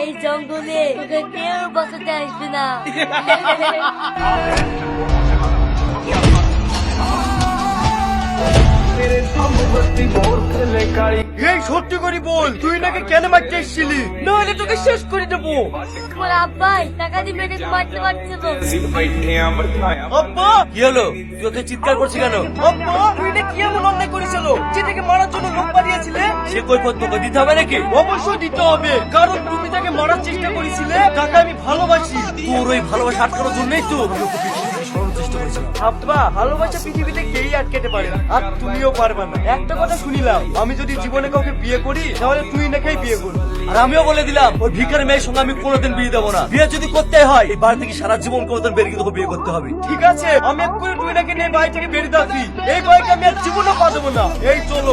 এই জঙ্গলে তোকে কেউ বাঁচাতে আসবে না। এই সত্যি করে বল, তুই নাকি কেন মারতে এসেছিলি? নাহলে তোকে শেষ করে দেবো। তোমার আব্বাই টাকা দিয়ে মেরে মারতে পারছিল। আব্বা, কি হলো? তুই ওকে চিৎকার করছিস কেন? আব্বা, তুই না কি এমন অন্যায় করেছিল যেটাকে মারার জন্য লোক পাঠিয়েছিলে? সে কৈফিয়ত তোকে দিতে হবে নাকি? অবশ্যই দিতে হবে, কারণ তুমি তাকে মারার চেষ্টা করেছিলে। তাকে আমি ভালোবাসি। তোর ওই ভালোবাসা আটকানোর জন্যই তো আমি ওকে পৃথিবী থেকে সরানোর চেষ্টা করেছিলাম। আব্বা, ভালোবাসা পৃথিবীতে কেউই আটকাতে পারে না, আর তুমিও পারবে না। একটা কথা শুনিলাম, আমি যদি জীবনে কাউকে বিয়ে করি তাহলে তুই নাকি বিয়ে করবি। আর আমিও বলে দিলাম, ওই ভিখারি মেয়ের সঙ্গে আমি কোনোদিন বিয়ে দেবো না। বিয়ে যদি করতে হয় এই বাড়ি থেকে সারা জীবন কোনোদিন বেরিয়ে তোকে বিয়ে করতে হবে। ঠিক আছে, আমি এক্ষুনি তুই নাকি নিয়ে বাড়ি থেকে বেরিয়ে আসি। এই বাইকে আমি আর জীবনে পা দেবো না। এই চলো।